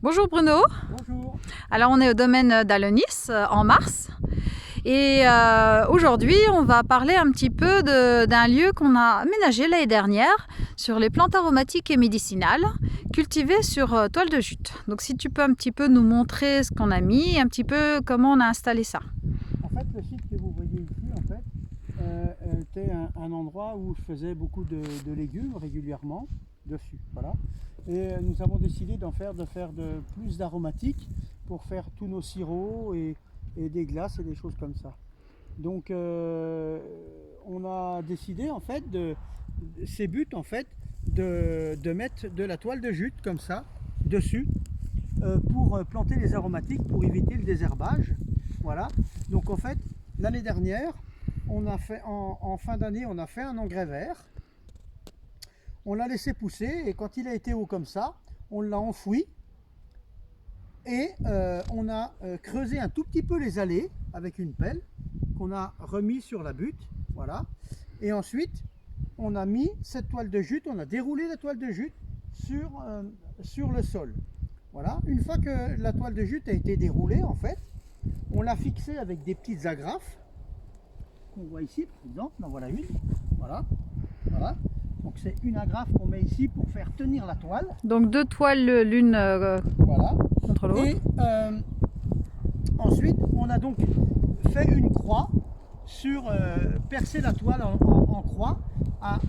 Bonjour Bruno. Bonjour. Alors on est au domaine d'Alonis en mars et aujourd'hui on va parler un petit peu d'un lieu qu'on a aménagé l'année dernière sur les plantes aromatiques et médicinales cultivées sur toile de jute. Donc si tu peux un petit peu nous montrer ce qu'on a mis et un petit peu comment on a installé ça. En fait, le site que vous voyez ici, était un endroit où je faisais beaucoup de légumes régulièrement dessus. Voilà. Et nous avons décidé de faire plus d'aromatiques pour faire tous nos sirops et des glaces et des choses comme ça. Donc, on a décidé en fait ces buts en fait de mettre de la toile de jute comme ça dessus pour planter les aromatiques pour éviter le désherbage. Voilà. Donc en fait, l'année dernière, on a fait en fin d'année, on a fait un engrais vert. On l'a laissé pousser et quand il a été haut comme ça, on l'a enfoui et on a creusé un tout petit peu les allées avec une pelle qu'on a remis sur la butte. Voilà. Et ensuite, on a mis cette toile de jute, on a déroulé la toile de jute sur le sol. Voilà. Une fois que la toile de jute a été déroulée, en fait, on l'a fixée avec des petites agrafes qu'on voit ici, par exemple. En voilà une. Voilà. Voilà. Donc c'est une agrafe qu'on met ici pour faire tenir la toile. Donc deux toiles l'une voilà. contre l'autre. Et ensuite, on a donc fait une croix sur percer la toile en croix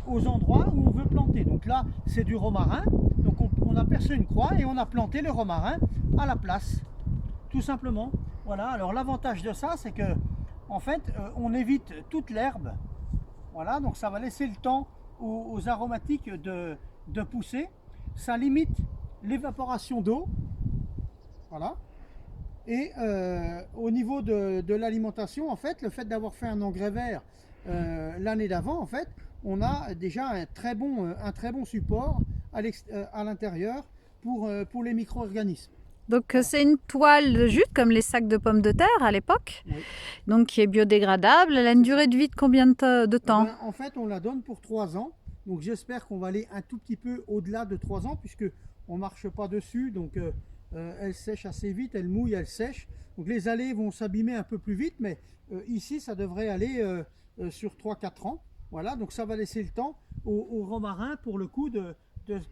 aux endroits où on veut planter. Donc là, c'est du romarin. Donc on a percé une croix et on a planté le romarin à la place, tout simplement. Voilà. Alors l'avantage de ça, c'est que en fait, on évite toute l'herbe. Voilà. Donc ça va laisser le temps aux aromatiques de pousser. Ça limite l'évaporation d'eau. Voilà. Et au niveau de l'alimentation, en fait, le fait d'avoir fait un engrais vert l'année d'avant, en fait, on a déjà un très bon support à l'intérieur pour les micro-organismes. Donc Voilà. c'est une toile de jute comme les sacs de pommes de terre à l'époque, Oui. donc qui est biodégradable. Elle a une durée de vie de combien de temps? En fait, on la donne pour 3 ans. Donc j'espère qu'on va aller un tout petit peu au-delà de 3 ans puisque on ne marche pas dessus. Donc elle sèche assez vite, elle mouille, elle sèche. Donc les allées vont s'abîmer un peu plus vite, mais ici ça devrait aller sur 3-4 ans. Voilà, donc ça va laisser le temps au romarin pour le coup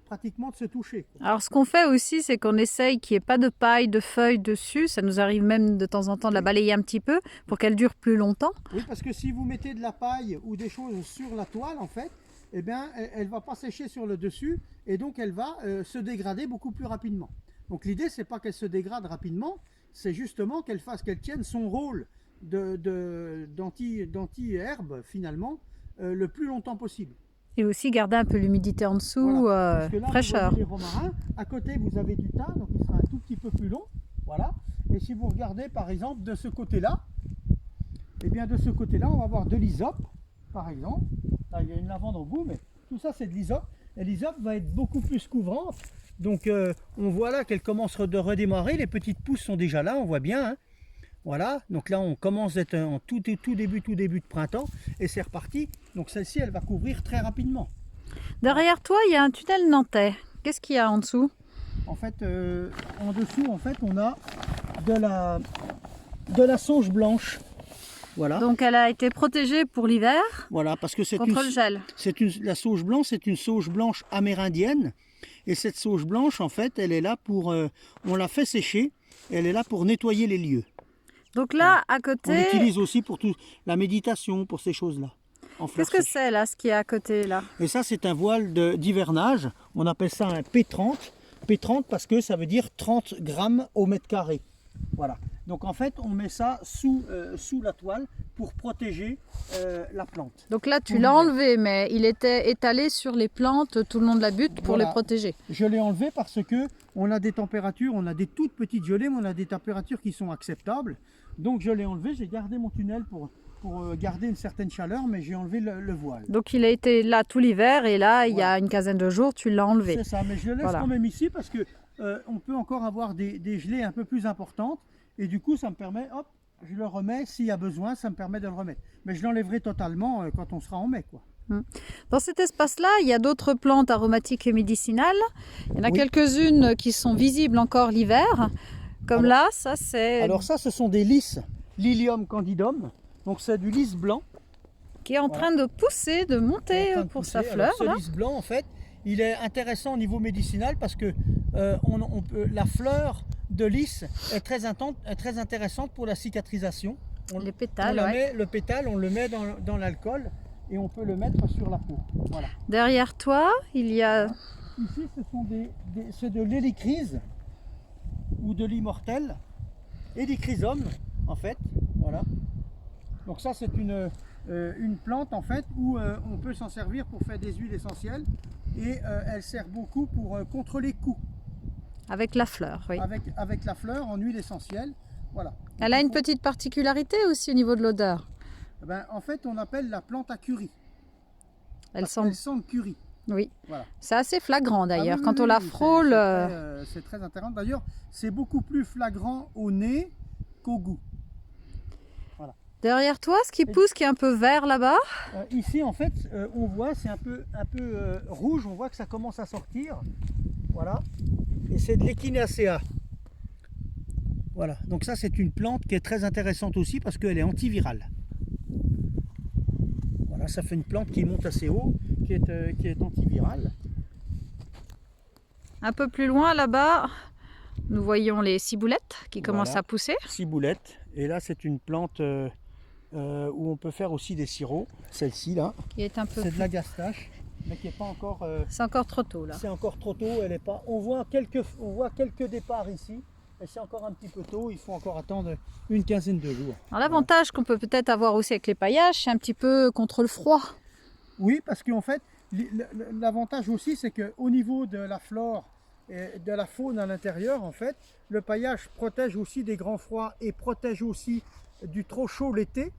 pratiquement de se toucher, quoi. Alors ce qu'on fait aussi, c'est qu'on essaye qu'il n'y ait pas de paille, de feuilles dessus. Ça nous arrive même de temps en temps de la balayer un petit peu pour qu'elle dure plus longtemps. Oui, parce que si vous mettez de la paille ou des choses sur la toile, en fait, eh bien, elle ne va pas sécher sur le dessus et donc elle va se dégrader beaucoup plus rapidement. Donc l'idée, c'est pas qu'elle se dégrade rapidement, c'est justement qu'elle tienne son rôle d'anti-herbe finalement le plus longtemps possible. Et aussi garder un peu l'humidité en dessous, Voilà. Parce que là, fraîcheur. vous voyez les romarins, à côté vous avez du thym, donc il sera un tout petit peu plus long. Voilà. Et si vous regardez par exemple de ce côté-là, et bien de ce côté-là, on va avoir de l'hysope, par exemple. Là, il y a une lavande au bout, mais tout ça, c'est de l'hysope. Et l'hysope va être beaucoup plus couvrante. Donc, on voit là qu'elle commence de redémarrer. Les petites pousses sont déjà là, on voit bien. Hein. Voilà. Donc là, on commence d'être en tout début de printemps. Et c'est reparti. Donc, celle-ci, elle va couvrir très rapidement. Derrière toi, il y a un tunnel nantais. Qu'est-ce qu'il y a en dessous? En fait, en dessous, en fait, on a de la sauge blanche. Voilà. Donc elle a été protégée pour l'hiver, voilà, parce que contre le gel. La sauge blanche, c'est une sauge blanche amérindienne. Et cette sauge blanche, en fait, elle est là pour... on la fait sécher. Elle est là pour nettoyer les lieux. Donc là, à côté... On l'utilise aussi pour la méditation, pour ces choses-là. Qu'est-ce que c'est là, ce qui est à côté là? Et ça, c'est un voile d'hivernage. On appelle ça un P30. P30 parce que ça veut dire 30 grammes au mètre carré. Voilà. Donc en fait, on met ça sous la toile pour protéger la plante. Donc là, tu l'as enlevé, mais il était étalé sur les plantes tout le long de la butte pour les protéger. Je l'ai enlevé parce que on a des températures, on a des toutes petites gelées, mais on a des températures qui sont acceptables. Donc je l'ai enlevé, j'ai gardé mon tunnel pour garder une certaine chaleur, mais j'ai enlevé le voile. Donc il a été là tout l'hiver et là, il y a une quinzaine de jours, tu l'as enlevé. C'est ça, mais je le laisse quand même ici parce que on peut encore avoir des gelées un peu plus importantes. Et du coup, ça me permet, hop, je le remets, s'il y a besoin, ça me permet de le remettre. Mais je l'enlèverai totalement quand on sera en mai, quoi. Dans cet espace-là, il y a d'autres plantes aromatiques et médicinales. Il y en a Oui. quelques-unes qui sont visibles encore l'hiver. Comme là, ça c'est Alors ça, ce sont des lys, Lilium candidum. Donc c'est du lys blanc. qui est en train de pousser, de Qui est en monter train de pour pousser. sa Alors, fleur. ce Là. lys blanc, en fait, il est intéressant au niveau médicinal parce que la fleur de lys est très intéressante pour la cicatrisation. Les On pétales, la ouais. met, le pétale, on le met dans l'alcool et on peut le mettre sur la peau. Voilà. Derrière toi, il y a Ici, c'est de l'hélicryse ou de l'immortel, hélicrysum en fait. Voilà. Donc ça, c'est une plante en fait où on peut s'en servir pour faire des huiles essentielles et elle sert beaucoup pour contre les coups avec la fleur, oui. avec la fleur en huile essentielle. Voilà. Elle a une petite particularité aussi au niveau de l'odeur. Eh ben, en fait, on appelle la plante à curry. Elle Parce sent, qu'elle sent le curry. oui. Voilà. C'est assez flagrant d'ailleurs. Ah oui, Quand oui, on la oui, frôle, c'est très intéressant. D'ailleurs, c'est beaucoup plus flagrant au nez qu'au goût. derrière toi, ce qui pousse, qui est un peu vert là-bas. Ici, en fait, on voit, c'est un peu rouge. On voit que ça commence à sortir. Voilà. Et c'est de l'Echinacea. Voilà. Donc ça, c'est une plante qui est très intéressante aussi parce qu'elle est antivirale. Voilà, ça fait une plante qui monte assez haut, qui est antivirale. Un peu plus loin là-bas, nous voyons les ciboulettes qui commencent Voilà. à pousser. Ciboulette. Et là, c'est une plante où on peut faire aussi des sirops. Celle-ci là, Qui est un peu. c'est de la gastache, mais qui n'est pas encore. C'est encore trop tôt là. C'est encore trop tôt. Elle est pas. On voit quelques départs ici, et c'est encore un petit peu tôt. Il faut encore attendre une quinzaine de jours. Alors, l'avantage qu'on peut peut-être avoir aussi avec les paillages, c'est un petit peu contre le froid. Oui, parce qu'en fait, l'avantage aussi, c'est qu'au niveau de la flore et de la faune à l'intérieur, en fait, le paillage protège aussi des grands froids et protège aussi du trop chaud l'été.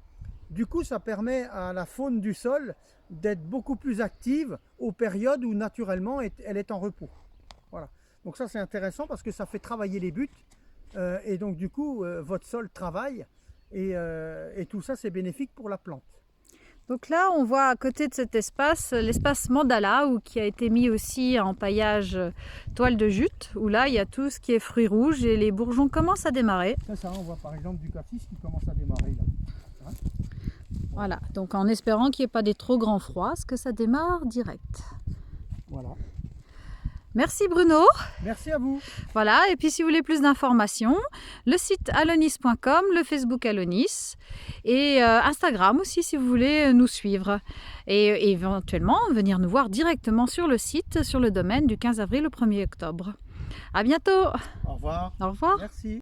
Du coup, ça permet à la faune du sol d'être beaucoup plus active aux périodes où naturellement elle est en repos. Voilà. Donc ça, c'est intéressant parce que ça fait travailler les buttes et donc du coup, votre sol travaille et tout ça, c'est bénéfique pour la plante. Donc là, on voit à côté de cet espace, l'espace mandala, qui a été mis aussi en paillage toile de jute, où là, il y a tout ce qui est fruits rouges et les bourgeons commencent à démarrer. Ça, on voit par exemple du cassis qui commence à démarrer là. Hein? Voilà, donc en espérant qu'il n'y ait pas des trop grands froids, parce que ça démarre direct. Voilà. Merci Bruno. Merci à vous. Voilà, et puis si vous voulez plus d'informations, le site alonis.com, le Facebook Alonis et Instagram aussi si vous voulez nous suivre. Et éventuellement venir nous voir directement sur le site, sur le domaine du 15 avril au 1er octobre. À bientôt. Au revoir. Au revoir. Merci.